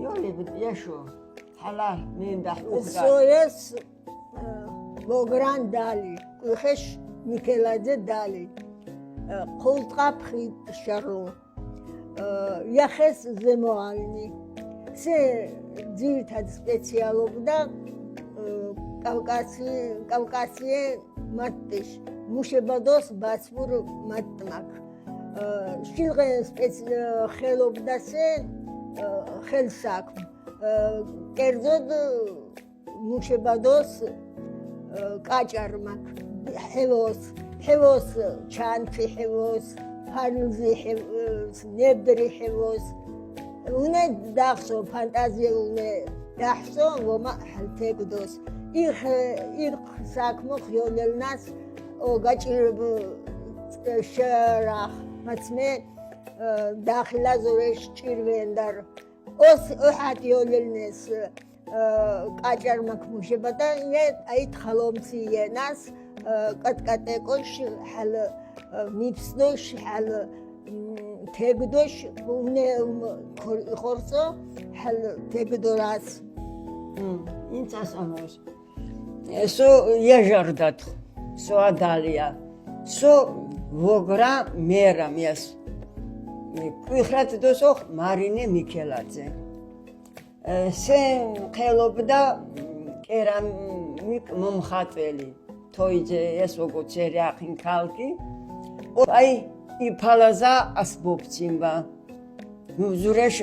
يولي يشو حلال مين دحوك سويس بوغران دالي وخش ميكيلادze دالي قولتقاب خيط شارلو يخس زموالني سي ძირითად სპეციალობდა კავკასიე მატტიშ მუშებადოს ბაცბურ მატმაკ შილღე ხელობდა სე ხელსაქმ კერძოდ მუშებადოს კაჭარმაკ ჰევოს ჩანთი ჰევოს ფარლზი ჰევოს ნებდრი ჰევოს Une dachso fantazie une dachso voma haltegdos ir sakmo khionelnas o gaჭირებ შერახ მაცმე დახილა ზურეშ ჭირვენდარ os ოჰატიოლელნეს კაჭარმაქ მუშება და აი თხალომციენას კატკატეკოშ ჰალ მიფსდოშ ჰალ თეგდოშ უნე ხორცო ჰალ თეგდორას ინცას ამოს ესო იაჟარდათ სო ადალია სო ვოგრა მერა მიას კვიხრათ დოსო მარინე მიქელაძე სე ხელობდა კერამიკ მომხატველი თოიძე ეს როგორცერი ახინ ქალკი აი იფალაზა ასბობცინვა ზურეშ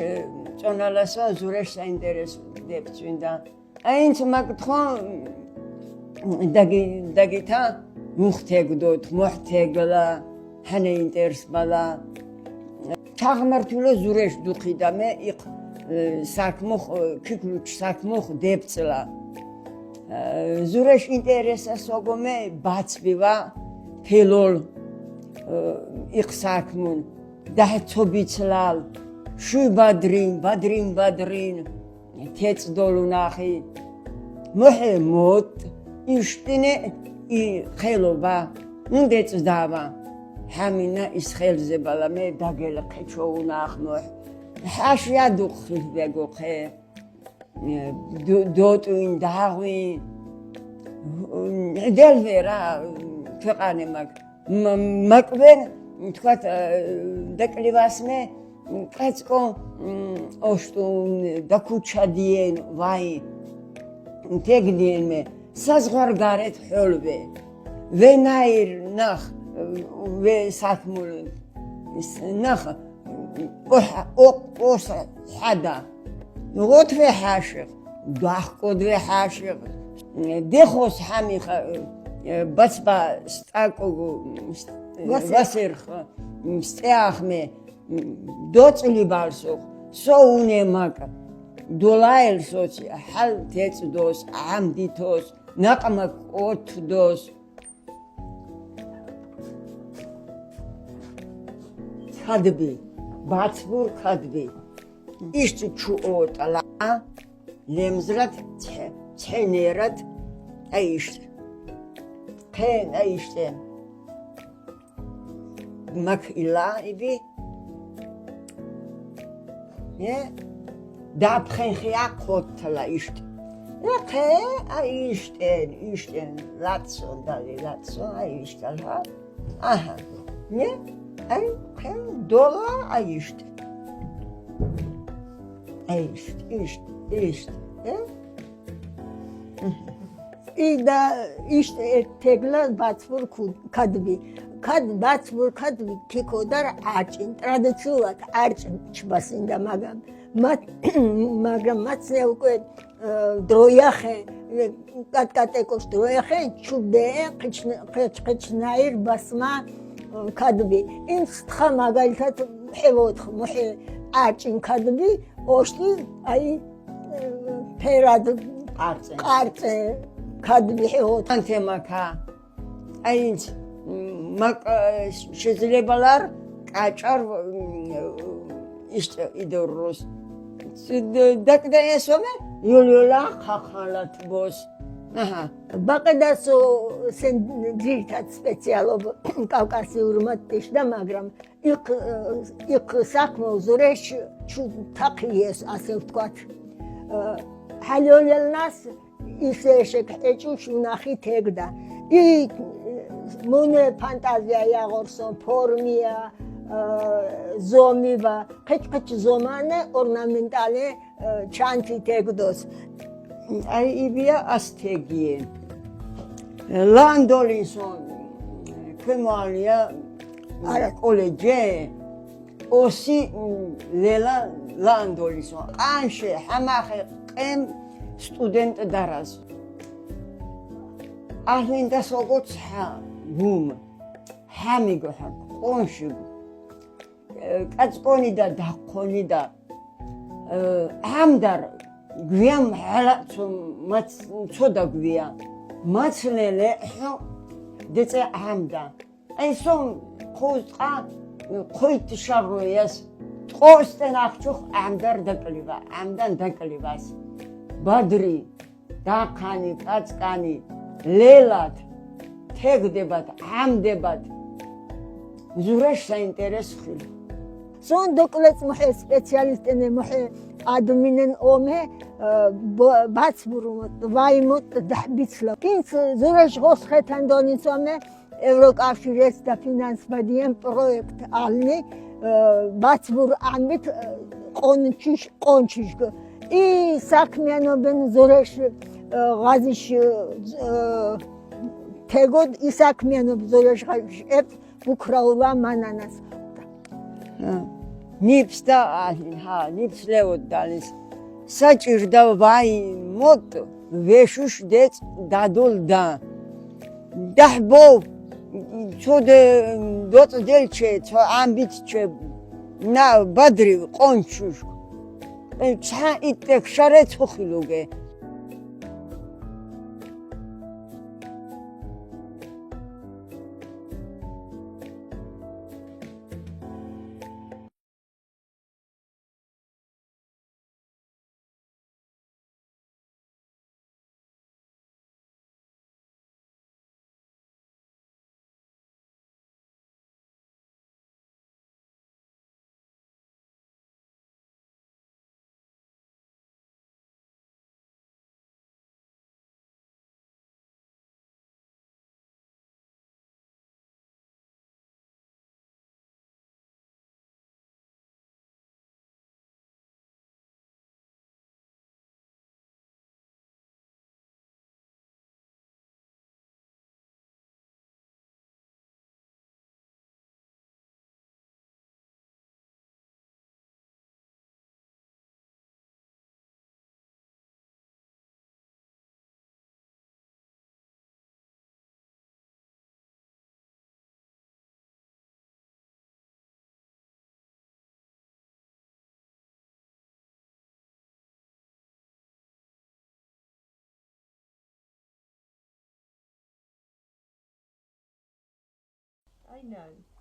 ჭონალასა ზურეშ საინტერესო დებცვინდა აინც მაგთხო დაგითა მუხთეგდოთ მოხთეგლა ჰანე ინტერესბალა ჩაღმართულო ზურეშ დუხიდა მე იყ საქმოხ ქიკლუჩ საქმოხ დებცლა ზურეშ ინტერესა სოგომე ბაცბივა ფელოლ იქ საქმუნ დაჰცობიცლალ შუბადრინ თეწდოლუნახი მოჰე მოთ იშტინე ი ხელობა უნდეწდავა ჰამინა ის ხელზე ბალა მე დაგელა ხეჩოუნახ მოჰ ჰაშია დუხილ ვეგოხე დოტუინ დაღვინ დელვერა ქვეყანე მაგ მაკვენ თქვათ დაკლივასმე კაცკო ოშტუ დაკუჩადიენ ვაი თეგდიენმე საზღვარგარეთ ხოლვე ვენაირ ნახ ვე საქმულ ნახ ოყ ხადა ნოთვე ჰაშე დახკოდვე ჰაშე დეხოს ჰამიხა ბაცბა სტაკო ვასერხ სტეახმე დოწლი ბალსო სოუნე მაკა დოლაელ სოჩი ჰალ თეწდოს ამდითოს ნაყმა ოთდოს ხადბი ბაცბურ ხადბი ის ჩუოტალა ლემზრად ცენერად აიშ Pen işte. Mak ila ibi. Ne? Da prenkhia kotla işte. Ne ke işte. Latso dali latso işte ha. Aha. Ne? Ay ke dola işte. İşte. იდა იშტე თეგლა ბაცბურ ქადბი ბაცბურ ქადბი ქიქოდარ აჭინ ტრადიციულად აჭინ ჩბასინდა მაგრამ მაცნე უკვე დროიახე კატკატეკოს დროიახე ჩუბდე ხეჩნაირ ბასმა ქადბი ინს თხა მაგალითად ჰევოთხ მოჰე აჭინ ქადბი ოშტი აი ფერად ყარწე ქადბი ჰევოთხ ანთემაკა აინც მაგ შეიძლება ლარ კაჭარ იდოროს დაკდა ესომე იოლიოლა ხახალათ ბოს აჰა. ბაყედასო ძირითად სპეციალობა კავკასიურმა ტიშდა, მაგრამ იქ საქმე ზურეშ თაყიეს, ასე ვთქვათ. ჰალოლელნას ისე შეკეჭუш უნახი თეგდა. მონე ფანტაზია იაღორსო, ფორმია, ზომივა, ყეჭ ზომანე ორნამენტალე ჩანთი თეგდოს. აი იბია ასთეგიე. ლანდოლინსონ ქვემალია კოლეჯე ოსი ლელა ლანდოლინსონ ყანშე ჰამახე ყემ სტუდენტ დარაზ აჰლინდა სოგოც ჰუმ ჰამიგო ჰა ყონში კაცკონი და დახონი და ამდარ გვიამ ჰალაცო მაც ცოდა გვია მაცლელე დეწე ამდა აი სომ ხოწყა ხოით შაროიას ყოსტენ ახჩო ამდარ დაკლივა ამდან დაკლივას ბადრი დახანი კაცკანი ლელად თეგდებათ ამდებათ ზურაშ საინტერესო ხილი სონ დოკლეც მოჰე სპეციალისტენე მოჰე ადმინენ ომე ბაცბურუმ ვაიმოთ დაჰბიცლა კინც ზურაშ ღოსხეთან დონიცომე ევროკავშირის და ფინანსბადიან პროექტ ალნი ბაცბურ ამით ყონჩიშ ი საქმიანობენ ზურაშ ღაზიშ თეგოდ ი საქმიანობ ზურაშ ღაზიშ უკრაულა მანანას ნიფსდა ჰა ნიფსლევოდ დალის საჭირდა ვაი მოთ ვეშუშ დეც დადოლდა დაჰბო ცოდე დოც დელჩე ამბიცჩე ნა ბადრი ყონჩუშ ჩა იტექ შარე ცხილუგე I know.